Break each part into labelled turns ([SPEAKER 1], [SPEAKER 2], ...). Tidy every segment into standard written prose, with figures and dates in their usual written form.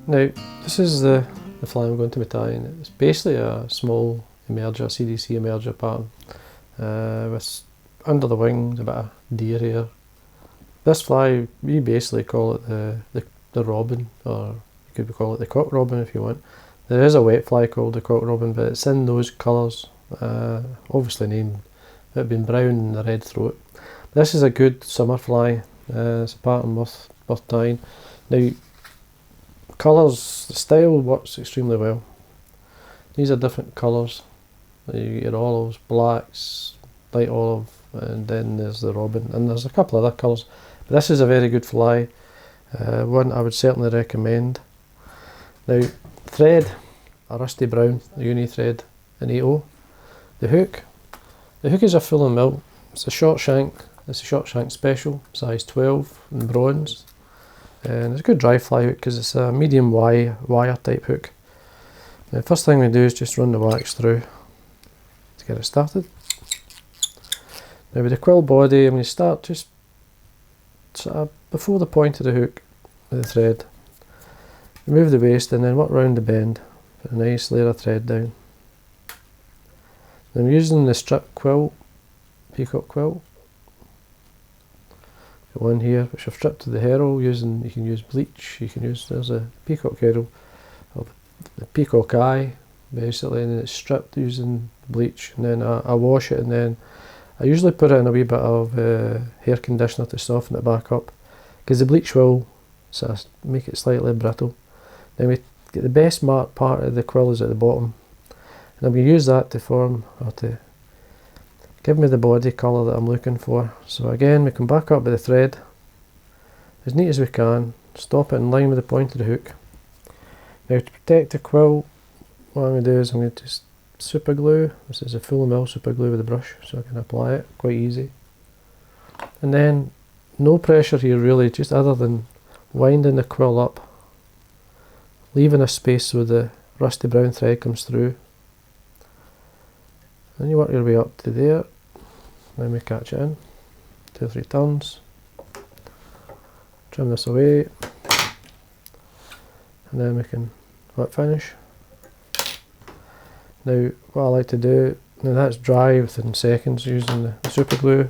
[SPEAKER 1] Now, this is the fly I'm going to be tying. It's basically a small emerger, CDC emerger pattern, with under the wings a bit of deer hair. This fly, we basically call it the robin, or you could call it the cock robin if you want. There is a wet fly called the cock robin, but it's in those colours, obviously named, it being brown and the red throat. This is a good summer fly. It's a pattern worth tying. Now, colours, the style works extremely well. These are different colours. You get your olives, blacks, light olive, and then there's the robin, and there's a couple other colours. But this is a very good fly, one I would certainly recommend. Now, thread, a rusty brown, the uni thread in 8/0. The hook is a full and mill. It's a short shank. It's a short shank special, size 12 in bronze. And it's a good dry fly hook because it's a medium wire type hook. Now, the first thing we do is just run the wax through to get it started. Now, with the quill body, I'm going to start just sort of before the point of the hook with the thread. Remove the waste and then work round the bend. Put a nice layer of thread down. I'm using the strip quill, Peacock quill. Got one here which I've stripped to the herald using, you can use bleach, you can use, there's a peacock herald, or the peacock eye basically, and then it's stripped using bleach, and then I wash it, and then I usually put it in a wee bit of hair conditioner to soften it back up, because the bleach will sort of make it slightly brittle. Then we get the best marked part of the quill is at the bottom, and I'm going to use that to form, or to give me the body colour that I'm looking for. So again, we come back up with the thread, as neat as we can, stop it in line with the point of the hook. Now, to protect the quill, what I'm going to do is I'm going to just super glue. This is a full mill super glue with a brush, so I can apply it quite easy. And then, no pressure here really, just other than winding the quill up, leaving a space so the rusty brown thread comes through. Then you work your way up to there, then we catch it in, 2 or 3 turns, trim this away, and then we can whip finish. Now, what I like to do, now that's dry within seconds using the super glue,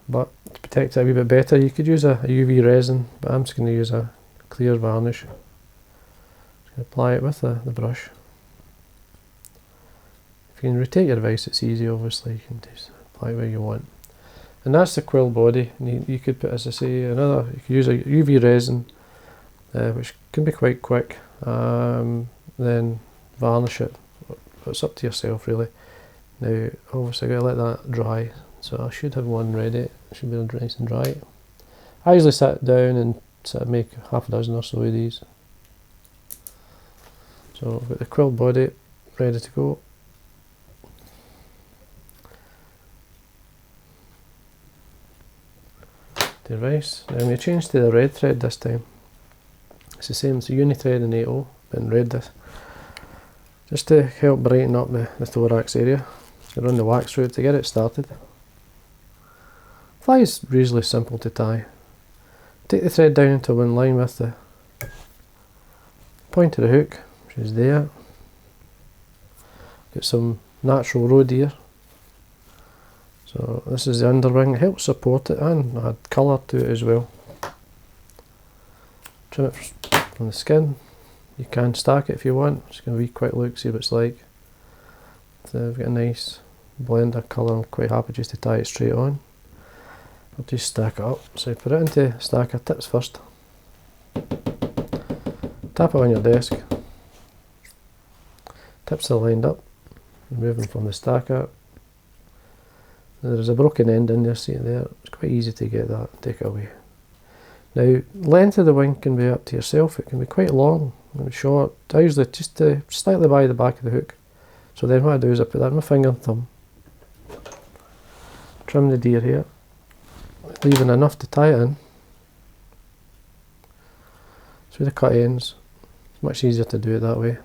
[SPEAKER 1] but to protect it a wee bit better you could use a UV resin, but I'm just going to use a clear varnish. Just going to apply it with the brush. If you can rotate your vise, it's easy, obviously, you can just apply it where you want. And that's the quill body. And you could put, as I say, you could use a UV resin, which can be quite quick, then varnish it. It's up to yourself really. Now, obviously I've got to let that dry, so I should have one ready. It should be nice and dry. I usually sit down and sort of make half a dozen or so of these. So I've got the quill body ready to go. Device. Now I'm going to change to the red thread this time. It's the same, it's a uni thread in 8/0, but in red this. Just to help brighten up the thorax area. Just run the wax through it to get it started. Fly is reasonably simple to tie. Take the thread down into one line with the point of the hook, which is there. Get some natural Roe Deer. So this is the underwing, it helps support it and add colour to it as well. Trim it from the skin. You can stack it if you want. Just going to have a wee quick look, see what it's like. So we've got a nice blend of colour. I'm quite happy just to tie it straight on. I'll just stack it up. So put it into a stack of tips first. Tap it on your desk. Tips are lined up. Remove them from the stacker. There's a broken end in there, see it there. It's quite easy to get that, take it away. Now, length of the wing can be up to yourself. It can be quite long and short. I usually just slightly by the back of the hook. So then what I do is I put that in my finger and thumb. Trim the deer here, leaving enough to tie it in. So with the cut ends, much easier to do it that way.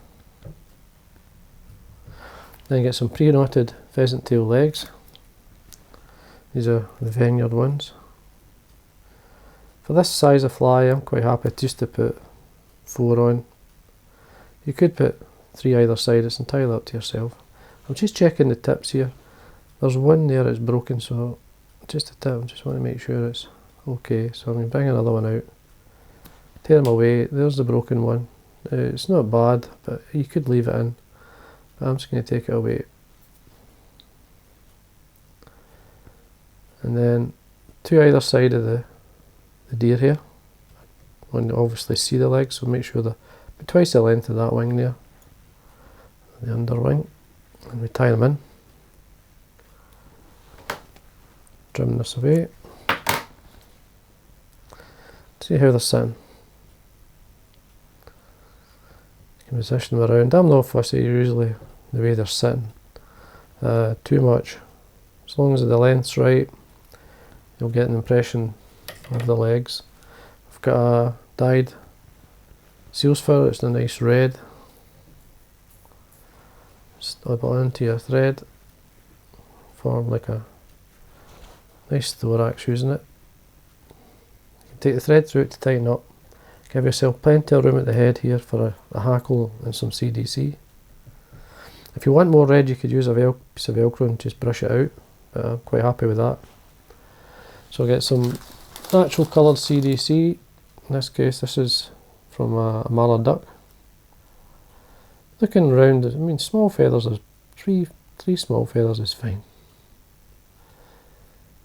[SPEAKER 1] Then get some pre-knotted pheasant tail legs. These are the vineyard ones. For this size of fly, I'm quite happy just to put 4 on. You could put 3 either side, it's entirely up to yourself. I'm just checking the tips here. There's one there that's broken, so just a tip, I just want to make sure it's okay. So I'm going to bring another one out, tear them away. There's the broken one. It's not bad, but you could leave it in. But I'm just going to take it away. And then 2 either side of the deer here. I want to obviously see the legs, so make sure they're twice the length of that wing there. The underwing. And we tie them in. Trim this away. See how they're sitting. You can position them around. I'm not fussy usually the way they're sitting too much. As long as the length's right, you'll get an impression of the legs. I've got a dyed seal's fur, it's a nice red. Slip it onto your thread, form like a nice thorax using it. You can take the thread through it to tighten up. Give yourself plenty of room at the head here for a hackle and some CDC. If you want more red, you could use a piece of Velcro and just brush it out, but I'm quite happy with that. So I'll get some natural coloured CDC. In this case, this is from a mallard duck. Looking around, I mean, small feathers, there's three small feathers is fine.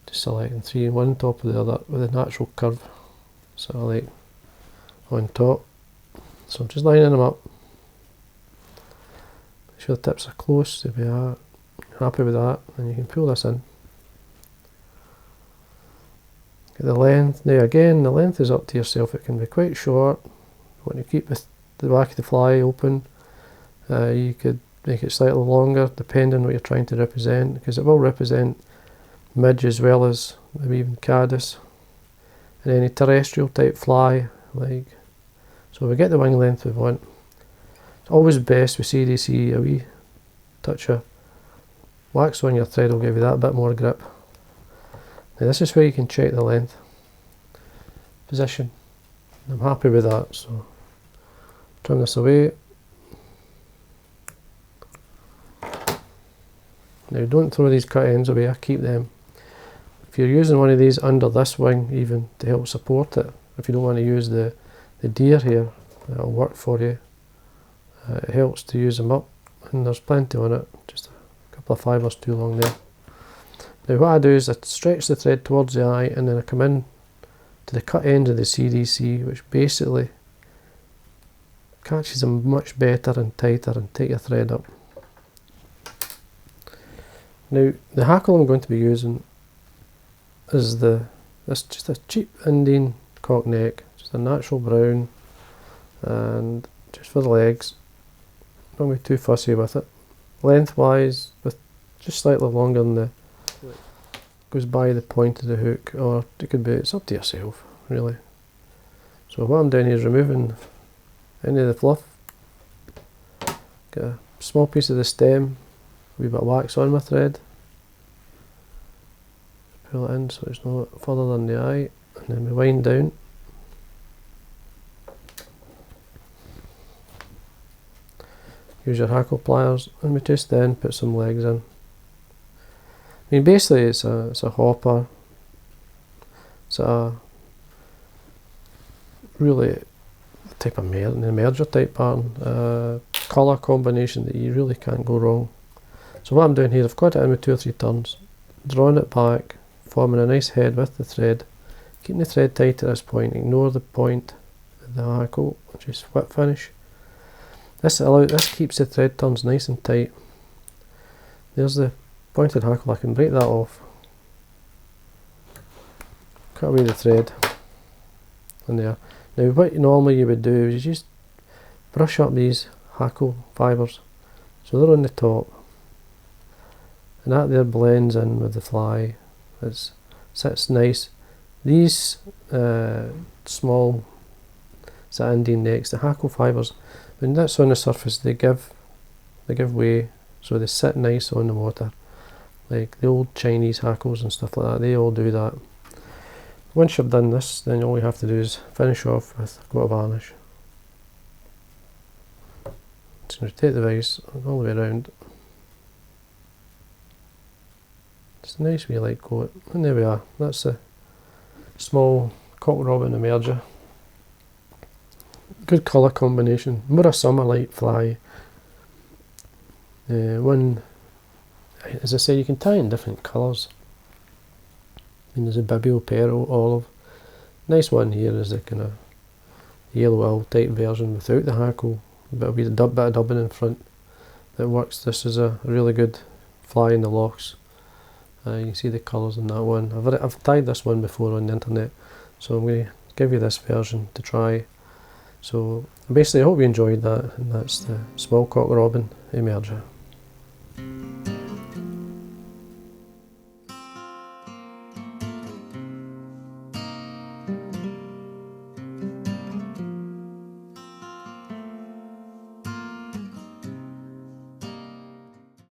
[SPEAKER 1] Just selecting 3, one on top of the other with a natural curve. So I like on top. So I'm just lining them up. Make sure the tips are close, there we are. Happy with that, and you can pull this in. Get the length. Now again, the length is up to yourself. It can be quite short. When you keep the back of the fly open, you could make it slightly longer depending on what you're trying to represent, because it will represent midge as well as maybe even caddis and any terrestrial type fly. Like, so we get the wing length we want. It's always best with CDC, a wee touch of wax on your thread will give you that bit more grip. Now this is where you can check the length position. I'm happy with that, so trim this away. Now don't throw these cut ends away, I keep them. If you're using one of these under this wing even to help support it, if you don't want to use the deer here, that'll work for you. It helps to use them up, and there's plenty on it, just a couple of fibres too long there. Now what I do is I stretch the thread towards the eye, and then I come in to the cut end of the CDC, which basically catches them much better and tighter, and take your thread up. Now the hackle I'm going to be using is this just a cheap Indian cock neck, just a natural brown, and just for the legs. Don't be too fussy with it. Lengthwise, with just slightly longer than the goes by the point of the hook, or it could be, it's up to yourself really. So what I'm doing here is removing any of the fluff. Get a small piece of the stem, a wee bit of wax on my thread. Pull it in so it's no further than the eye, and then we wind down. Use your hackle pliers, and we just then put some legs in. I mean, basically it's a hopper. It's a really type of an merger type pattern, colour combination that you really can't go wrong. So what I'm doing here, I've got it in with 2 or 3 turns, drawing it back, forming a nice head with the thread, keeping the thread tight at this point, ignore the point of the hackle, just whip finish. This keeps the thread turns nice and tight. There's the pointed hackle, I can break that off. Cut away the thread. And there. Now what normally you would do is you just brush up these hackle fibres so they're on the top. And that there blends in with the fly. It sits nice. These small Indian necks, the hackle fibres, when that's on the surface, they give way, so they sit nice on the water. Like the old Chinese hackles and stuff like that, they all do that. Once you've done this, then all you have to do is finish off with a coat of varnish. Just going to take the vise all the way around. It's a nice wee light coat, and there we are. That's a small cock robin emerger. Good colour combination, more a summer light fly. One, as I said, you can tie in different colours. I mean, there's a bibio, pearl, olive. Nice one here is the kind of yellow owl type version without the hackle, but it'll be the bit of dubbing in front that works. This is a really good fly in the locks. You can see the colours in that one. I've tied this one before on the internet, so I'm going to give you this version to try. So basically I hope you enjoyed that, and that's the small cock robin emerger.